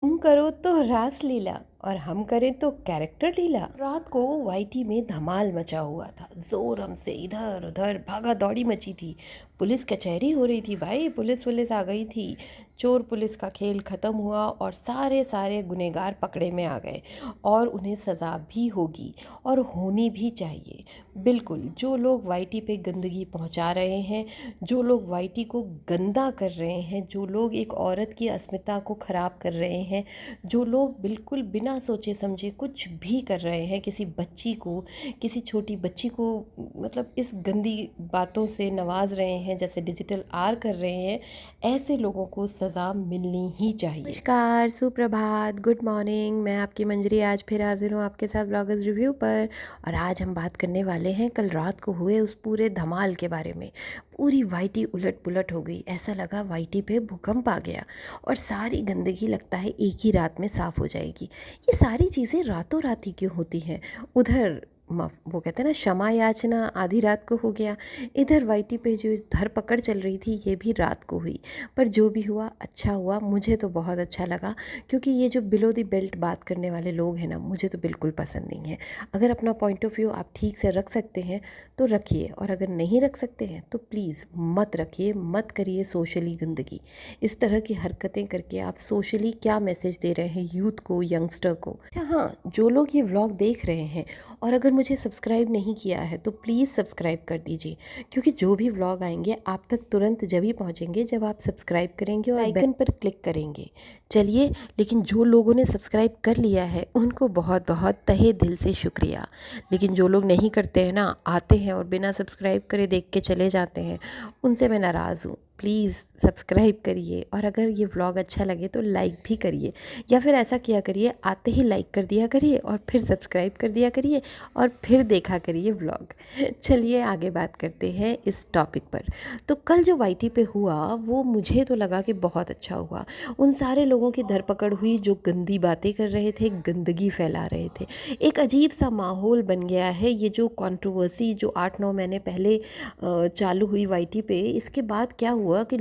तुम करो तो रास लीला और हम करें तो कैरेक्टर लीला। रात को वाईटी में धमाल मचा हुआ था। जोरम से इधर उधर भागा दौड़ी मची थी। पुलिस कचहरी हो रही थी भाई, पुलिस आ गई थी। चोर पुलिस का खेल ख़त्म हुआ और सारे सारे गुनहगार पकड़े में आ गए और उन्हें सज़ा भी होगी और होनी भी चाहिए। बिल्कुल, जो लोग वाईटी पे गंदगी पहुंचा रहे हैं, जो लोग वाईटी को गंदा कर रहे हैं, जो लोग एक औरत की अस्मिता को ख़राब कर रहे हैं, जो लोग बिल्कुल बिना सोचे समझे कुछ भी कर रहे हैं, किसी बच्ची को, किसी छोटी बच्ची को मतलब इस गंदी बातों से नवाज रहे हैं, जैसे डिजिटल आर कर रहे हैं, ऐसे लोगों को सज़ा मिलनी ही चाहिए। नमस्कार, सुप्रभात, गुड मॉर्निंग। मैं आपकी मंजरी आज फिर हाजिर हूँ आपके साथ ब्लॉगर्स रिव्यू पर। और आज हम बात करने वाले हैं कल रात को हुए उस पूरे धमाल के बारे में। पूरी वाईटी उलट पुलट हो गई, ऐसा लगा वाईटी पे भूकंप आ गया और सारी गंदगी लगता है एक ही रात में साफ़ हो जाएगी। ये सारी चीज़ें रातों रात ही क्यों होती हैं? उधर वो कहते हैं ना, क्षमा याचना आधी रात को हो गया। इधर वाईटी पे जो धरपकड़ चल रही थी ये भी रात को हुई। पर जो भी हुआ अच्छा हुआ, मुझे तो बहुत अच्छा लगा, क्योंकि ये जो बिलो द बेल्ट बात करने वाले लोग हैं ना, मुझे तो बिल्कुल पसंद नहीं है। अगर अपना पॉइंट ऑफ व्यू आप ठीक से रख सकते हैं तो रखिए, और अगर नहीं रख सकते हैं तो प्लीज़ मत रखिए, मत करिए सोशली गंदगी। इस तरह की हरकतें करके आप सोशली क्या मैसेज दे रहे हैं यूथ को, यंगस्टर को? अच्छा हाँ, जो लोग ये व्लॉग देख रहे हैं और अगर मुझे सब्सक्राइब नहीं किया है तो प्लीज़ सब्सक्राइब कर दीजिए, क्योंकि जो भी व्लॉग आएंगे आप तक तुरंत जब ही पहुँचेंगे जब आप सब्सक्राइब करेंगे और आइकन पर क्लिक करेंगे। चलिए, लेकिन जो लोगों ने सब्सक्राइब कर लिया है उनको बहुत बहुत तहे दिल से शुक्रिया। लेकिन जो लोग नहीं करते हैं ना, आते हैं और बिना सब्सक्राइब करे देख के चले जाते हैं, उनसे मैं नाराज़ हूँ। प्लीज़ सब्सक्राइब करिए, और अगर ये व्लॉग अच्छा लगे तो लाइक भी करिए, या फिर ऐसा किया करिए, आते ही लाइक कर दिया करिए और फिर सब्सक्राइब कर दिया करिए और फिर देखा करिए व्लॉग। चलिए आगे बात करते हैं इस टॉपिक पर। तो कल जो वाईटी पे हुआ वो मुझे तो लगा कि बहुत अच्छा हुआ। उन सारे लोगों की धरपकड़ हुई जो गंदी बातें कर रहे थे, गंदगी फैला रहे थे। एक अजीब सा माहौल बन गया है। ये जो कंट्रोवर्सी जो 8-9 महीने पहले चालू हुई वाईटी पे, इसके बाद क्या हुआ कि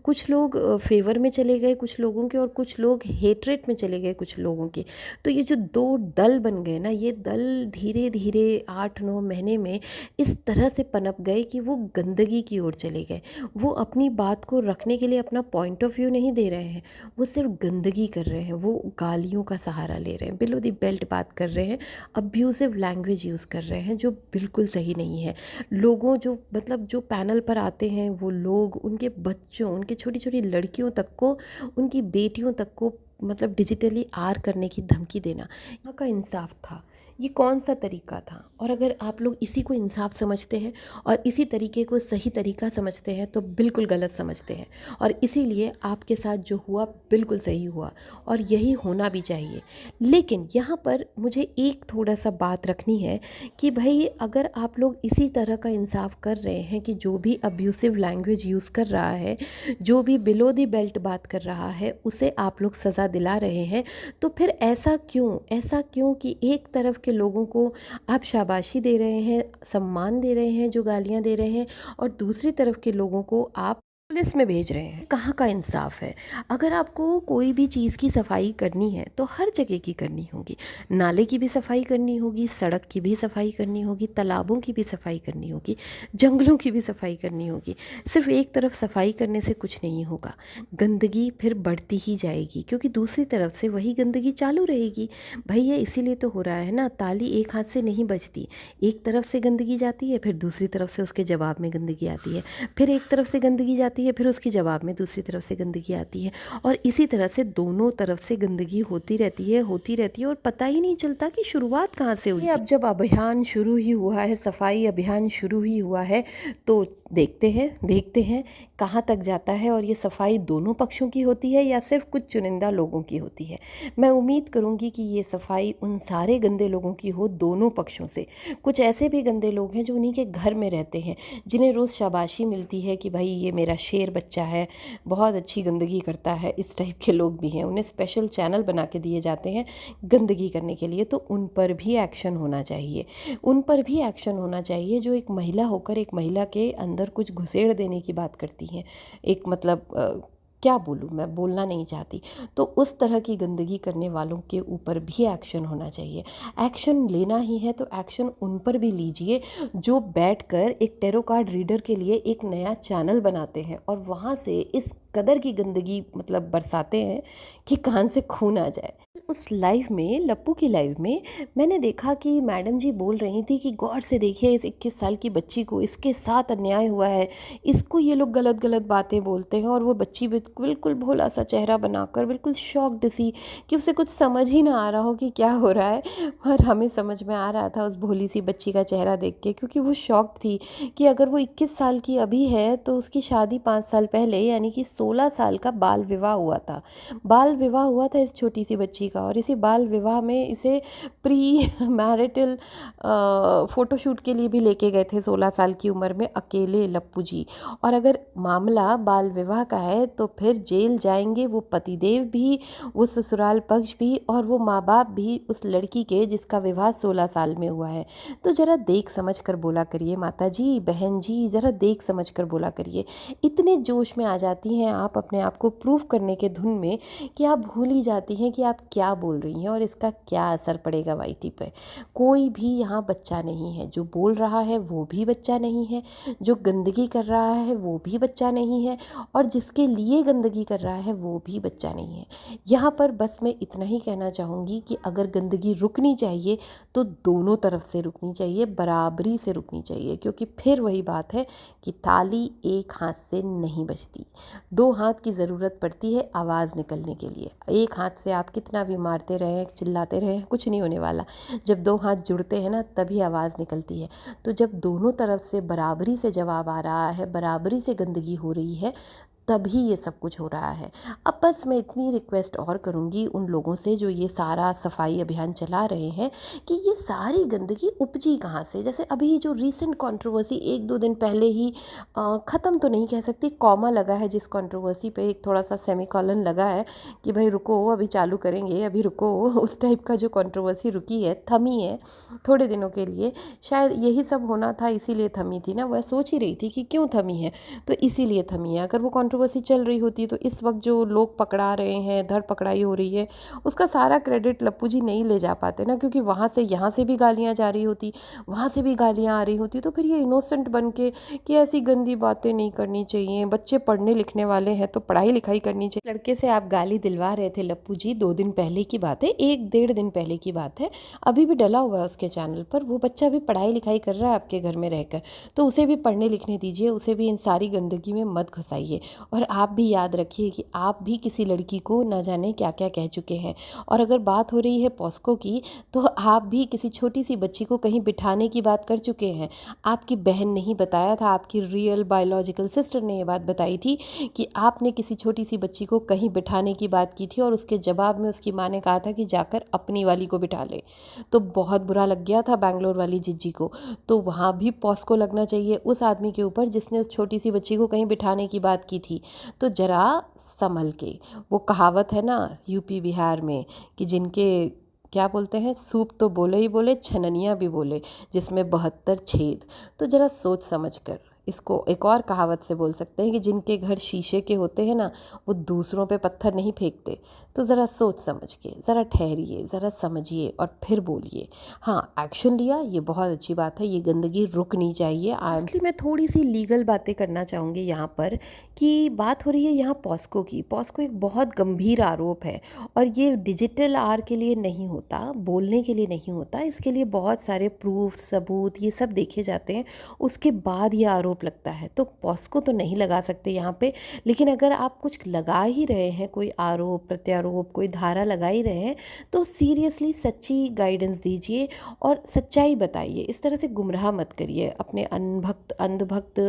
कुछ लोग फेवर में चले गए कुछ लोगों के, और कुछ लोग हेटरेट में चले गए कुछ लोगों के। तो ये जो दो दल बन गए ना, ये दल धीरे धीरे 8-9 महीने में इस तरह से पनप गए कि वो गंदगी की ओर चले गए। वो अपनी बात को रखने के लिए अपना पॉइंट ऑफ व्यू नहीं दे रहे हैं, वो सिर्फ गंदगी कर रहे हैं, वो गालियों का सहारा ले रहे हैं, बिलो दी बेल्ट बात कर रहे हैं, अब्यूज़िव लैंग्वेज यूज़ कर रहे हैं जो बिल्कुल सही नहीं है। लोगों जो मतलब जो पैनल पर आते हैं वो लोग, उनके बच्चों, उनके छोटी छोटी लड़कियों तक को, उनकी बेटियों तक को मतलब डिजिटली आर करने की धमकी देना, यहाँ का इंसाफ था? ये कौन सा तरीका था? और अगर आप लोग इसी को इंसाफ समझते हैं और इसी तरीके को सही तरीका समझते हैं तो बिल्कुल गलत समझते हैं, और इसीलिए आपके साथ जो हुआ बिल्कुल सही हुआ और यही होना भी चाहिए। लेकिन यहाँ पर मुझे एक थोड़ा सा बात रखनी है कि भाई, अगर आप लोग इसी तरह का इंसाफ कर रहे हैं कि जो भी अब्यूसिव लैंग्वेज यूज़ कर रहा है, जो भी बिलो द बेल्ट बात कर रहा है, उसे आप लोग सज़ा दिला रहे हैं, तो फिर ऐसा क्यों कि एक तरफ के लोगों को आप शाबाशी दे रहे हैं, सम्मान दे रहे हैं जो गालियां दे रहे हैं, और दूसरी तरफ के लोगों को आप पुलिस में भेज रहे हैं? कहाँ का इंसाफ है? अगर आपको कोई भी चीज़ की सफाई करनी है तो हर जगह की करनी होगी। नाले की भी सफाई करनी होगी, सड़क की भी सफाई करनी होगी, तालाबों की भी सफाई करनी होगी, जंगलों की भी सफाई करनी होगी। सिर्फ एक तरफ सफाई करने से कुछ नहीं होगा, गंदगी फिर बढ़ती ही जाएगी, क्योंकि दूसरी तरफ से वही गंदगी चालू रहेगी। भैया, इसीलिए तो हो रहा है ना, ताली एक हाथ से नहीं बजती। एक तरफ से गंदगी जाती है, फिर दूसरी तरफ से उसके जवाब में गंदगी आती है, फिर एक तरफ से गंदगी जाती है, फिर उसके जवाब में दूसरी तरफ से गंदगी आती है, और इसी तरह से दोनों तरफ से गंदगी होती रहती है और पता ही नहीं चलता कि शुरुआत कहाँ से हुई। अब जब अभियान शुरू ही हुआ है, सफाई अभियान शुरू ही हुआ है, तो देखते हैं कहाँ तक जाता है, और ये सफाई दोनों पक्षों की होती है या सिर्फ कुछ चुनिंदा लोगों की होती है। मैं उम्मीद करूँगी कि ये सफाई उन सारे गंदे लोगों की हो, दोनों पक्षों से। कुछ ऐसे भी गंदे लोग हैं जो उन्हीं के घर में रहते हैं, जिन्हें रोज़ शाबाशी मिलती है कि भाई ये मेरा शेर बच्चा है, बहुत अच्छी गंदगी करता है, इस टाइप के लोग भी हैं। उन्हें स्पेशल चैनल बना के दिए जाते हैं गंदगी करने के लिए, तो उन पर भी एक्शन होना चाहिए। उन पर भी एक्शन होना चाहिए जो एक महिला होकर एक महिला के अंदर कुछ घुसेड़ देने की बात करती हैं। एक मतलब क्या बोलूँ, मैं बोलना नहीं चाहती। तो उस तरह की गंदगी करने वालों के ऊपर भी एक्शन होना चाहिए। एक्शन लेना ही है तो एक्शन उन पर भी लीजिए जो बैठकर एक टैरो कार्ड रीडर के लिए एक नया चैनल बनाते हैं और वहाँ से इस कदर की गंदगी मतलब बरसाते हैं कि कान से खून आ जाए। उस लाइव में, लप्पू की लाइव में, मैंने देखा कि मैडम जी बोल रही थी कि गौर से देखिए इस 21 साल की बच्ची को, इसके साथ अन्याय हुआ है, इसको ये लोग गलत गलत बातें बोलते हैं। और वो बच्ची बिल्कुल भोला सा चेहरा बनाकर बिल्कुल शॉक्ड सी कि उसे कुछ समझ ही ना आ रहा हो कि क्या हो रहा है। और हमें समझ में आ रहा था उस भोली सी बच्ची का चेहरा देख के, क्योंकि वो शॉक्ड थी कि अगर वो 21 साल की अभी है तो उसकी शादी 5 साल पहले यानी कि 16 साल का बाल विवाह हुआ था। बाल विवाह हुआ था इस छोटी सी बच्ची का, और इसी बाल विवाह में इसे प्री मैरिटल फ़ोटोशूट के लिए भी लेके गए थे 16 साल की उम्र में अकेले लप्पू जी। और अगर मामला बाल विवाह का है तो फिर जेल जाएंगे वो पतिदेव भी, वो ससुराल पक्ष भी, और वो माँ बाप भी उस लड़की के जिसका विवाह 16 साल में हुआ है। तो ज़रा देख समझ कर बोला करिए माता जी, बहन जी, ज़रा देख समझ कर बोला करिए। इतने जोश में आ जाती हैं आप अपने आप को प्रूव करने के धुन में कि आप भूल ही जाती हैं कि आप क्या बोल रही हैं और इसका क्या असर पड़ेगा वाईटी पे। कोई भी यहाँ बच्चा नहीं है, जो बोल रहा है वो भी बच्चा नहीं है, जो गंदगी कर रहा है वो भी बच्चा नहीं है, और जिसके लिए गंदगी कर रहा है वो भी बच्चा नहीं है। यहाँ पर बस मैं इतना ही कहना चाहूँगी कि अगर गंदगी रुकनी चाहिए तो दोनों तरफ से रुकनी चाहिए, बराबरी से रुकनी चाहिए, क्योंकि फिर वही बात है कि थाली एक हाथ से नहीं बजती, दो हाथ की ज़रूरत पड़ती है आवाज़ निकलने के लिए। एक हाथ से आप कितना भी मारते रहें, चिल्लाते रहें, कुछ नहीं होने वाला। जब दो हाथ जुड़ते हैं ना तभी आवाज़ निकलती है। तो जब दोनों तरफ से बराबरी से जवाब आ रहा है, बराबरी से गंदगी हो रही है, तभी ये सब कुछ हो रहा है। अब बस मैं इतनी रिक्वेस्ट और करूँगी उन लोगों से जो ये सारा सफाई अभियान चला रहे हैं कि ये सारी गंदगी उपजी कहाँ से। जैसे अभी जो रीसेंट कंट्रोवर्सी 1-2 दिन पहले ही ख़त्म तो नहीं कह सकती, कॉमा लगा है जिस कंट्रोवर्सी पे, एक थोड़ा सा सेमीकोलन लगा है कि भाई रुको अभी चालू करेंगे, अभी रुको, उस टाइप का जो कंट्रोवर्सी रुकी है, थमी है थोड़े दिनों के लिए। शायद यही सब होना था, इसीलिए थमी थी ना। वह सोच ही रही थी कि क्यों थमी है, तो इसीलिए थमी है। अगर वो कंट्रोवर्सी चल रही होती तो इस वक्त जो लोग पकड़ा रहे हैं, धर पकड़ाई हो रही है, उसका सारा क्रेडिट लप्पू जी नहीं ले जा पाते ना, क्योंकि वहाँ से यहाँ से भी गालियाँ जा रही होती, वहाँ से भी गालियाँ आ रही होती, तो फिर ये इनोसेंट बन के कि ऐसी गंदी बातें नहीं करनी चाहिए, बच्चे पढ़ने लिखने वाले हैं तो पढ़ाई लिखाई करनी चाहिए। लड़के से आप गाली दिलवा रहे थे लप्पू जी, 2 दिन पहले की बात है, 1-1.5 दिन पहले की बात है, अभी भी डला हुआ है उसके चैनल पर। वो बच्चा भी पढ़ाई लिखाई कर रहा है आपके घर में रहकर, तो उसे भी पढ़ने लिखने दीजिए, उसे भी इन सारी गंदगी में मत घुसाइए। और आप भी याद रखिए कि आप भी किसी लड़की को ना जाने क्या क्या कह चुके हैं। और अगर बात हो रही है पॉस्को की, तो आप भी किसी छोटी सी बच्ची को कहीं बिठाने की बात कर चुके हैं। आपकी बहन ने ही बताया था, आपकी रियल बायोलॉजिकल सिस्टर ने ये बात बताई थी कि आपने किसी छोटी सी बच्ची को कहीं बिठाने की बात की थी, और उसके जवाब में उसकी माँ ने कहा था कि जाकर अपनी वाली को बिठा ले। तो बहुत बुरा लग गया था बैंगलोर वाली जिज्जी को। तो वहाँ भी पॉस्को लगना चाहिए उस आदमी के ऊपर जिसने उस छोटी सी बच्ची को कहीं बिठाने की बात की थी। तो ज़रा संभल के, वो कहावत है ना यूपी बिहार में कि जिनके क्या बोलते हैं, सूप तो बोले ही बोले, छननिया भी बोले, जिसमें 72 छेद। तो ज़रा सोच समझ कर, इसको एक और कहावत से बोल सकते हैं कि जिनके घर शीशे के होते हैं ना, वो दूसरों पे पत्थर नहीं फेंकते। तो ज़रा सोच समझ के, ज़रा ठहरिए, ज़रा समझिए और फिर बोलिए। हाँ, एक्शन लिया, ये बहुत अच्छी बात है, ये गंदगी रुकनी चाहिए। इसलिए मैं थोड़ी सी लीगल बातें करना चाहूँगी यहाँ पर कि बात हो रही है यहाँ पॉस्को की। पॉस्को एक बहुत गंभीर आरोप है, और ये डिजिटल आर के लिए नहीं होता, बोलने के लिए नहीं होता, इसके लिए बहुत सारे प्रूफ, सबूत, ये सब देखे जाते हैं, उसके बाद ये आरोप लगता है। तो पॉस्को तो नहीं लगा सकते यहाँ पे, लेकिन अगर आप कुछ लगा ही रहे हैं, कोई आरोप प्रत्यारोप, कोई धारा लगा ही रहे हैं, तो सीरियसली सच्ची गाइडेंस दीजिए और सच्चाई बताइए। इस तरह से गुमराह मत करिए अपने अंधभक्त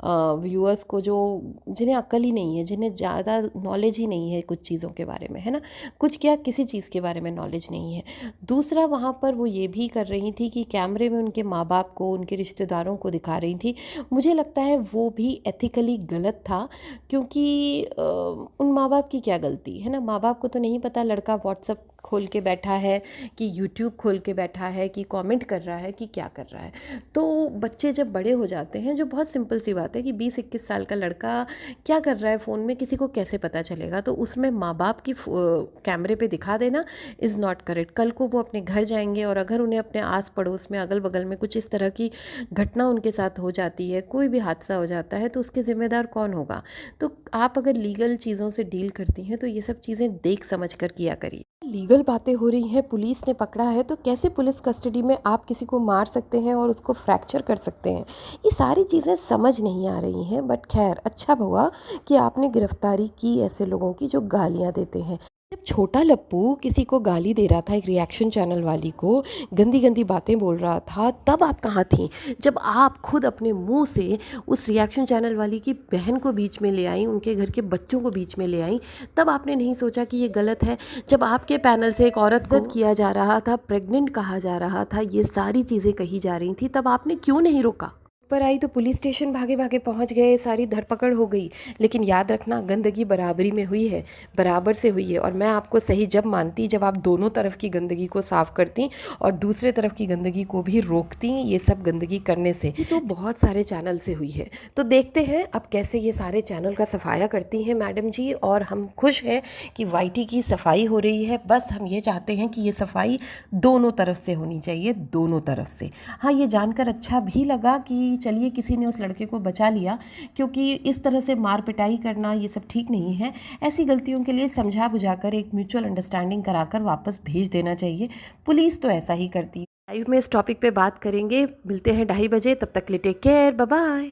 व्यूअर्स को, जो जिन्हें अक्ल ही नहीं है, जिन्हें ज़्यादा नॉलेज ही नहीं है कुछ चीज़ों के बारे में, है ना, कुछ क्या किसी चीज़ के बारे में नॉलेज नहीं है। दूसरा, वहाँ पर वो ये भी कर रही थी कि कैमरे में उनके माँ बाप को, उनके रिश्तेदारों को दिखा रही थी। मुझे मुझे लगता है वो भी एथिकली गलत था, क्योंकि उन माँ बाप की क्या गलती है ना। माँ बाप को तो नहीं पता लड़का व्हाट्सअप खोल के बैठा है कि यूट्यूब खोल के बैठा है कि कमेंट कर रहा है कि क्या कर रहा है। तो बच्चे जब बड़े हो जाते हैं, जो बहुत सिंपल सी बात है कि 20-21 साल का लड़का क्या कर रहा है फ़ोन में, किसी को कैसे पता चलेगा। तो उसमें माँ बाप की कैमरे पे दिखा देना इज़ नॉट करेक्ट। कल को वो अपने घर जाएंगे और अगर उन्हें अपने आस पड़ोस में अगल बगल में कुछ इस तरह की घटना उनके साथ हो जाती है, कोई भी हादसा हो जाता है, तो उसके ज़िम्मेदार कौन होगा। तो आप अगर लीगल चीज़ों से डील करती हैं तो ये सब चीज़ें देख समझ कर किया करिए। लीगल बातें हो रही हैं, पुलिस ने पकड़ा है, तो कैसे पुलिस कस्टडी में आप किसी को मार सकते हैं और उसको फ्रैक्चर कर सकते हैं। ये सारी चीज़ें समझ नहीं आ रही हैं। बट खैर, अच्छा हुआ कि आपने गिरफ्तारी की ऐसे लोगों की जो गालियाँ देते हैं। जब छोटा लप्पू किसी को गाली दे रहा था, एक रिएक्शन चैनल वाली को गंदी गंदी बातें बोल रहा था, तब आप कहाँ थीं? जब आप खुद अपने मुंह से उस रिएक्शन चैनल वाली की बहन को बीच में ले आई, उनके घर के बच्चों को बीच में ले आई, तब आपने नहीं सोचा कि ये गलत है। जब आपके पैनल से एक औरत को किया जा रहा था, प्रेग्नेंट कहा जा रहा था, ये सारी चीज़ें कही जा रही थी, तब आपने क्यों नहीं रोका? पर आई तो पुलिस स्टेशन भागे भागे पहुंच गए, सारी धरपकड़ हो गई। लेकिन याद रखना, गंदगी बराबरी में हुई है, बराबर से हुई है। और मैं आपको सही जब मानती जब आप दोनों तरफ की गंदगी को साफ़ करती और दूसरे तरफ की गंदगी को भी रोकती ये सब गंदगी करने से। ये तो बहुत सारे चैनल से हुई है। तो देखते हैं अब कैसे ये सारे चैनल का सफाया करती हैं मैडम जी। और हम खुश हैं कि वाईटी की सफाई हो रही है। बस हम ये चाहते हैं कि ये सफाई दोनों तरफ से होनी चाहिए, दोनों तरफ से। हाँ, ये जानकर अच्छा भी लगा कि चलिए किसी ने उस लड़के को बचा लिया, क्योंकि इस तरह से मार पिटाई करना ये सब ठीक नहीं है। ऐसी गलतियों के लिए समझा बुझाकर एक म्यूचुअल अंडरस्टैंडिंग कराकर वापस भेज देना चाहिए। पुलिस तो ऐसा ही करती है। लाइव में इस टॉपिक पे बात करेंगे। मिलते हैं 2:30 बजे, तब तक के लिए टेक केयर, बाय बाय।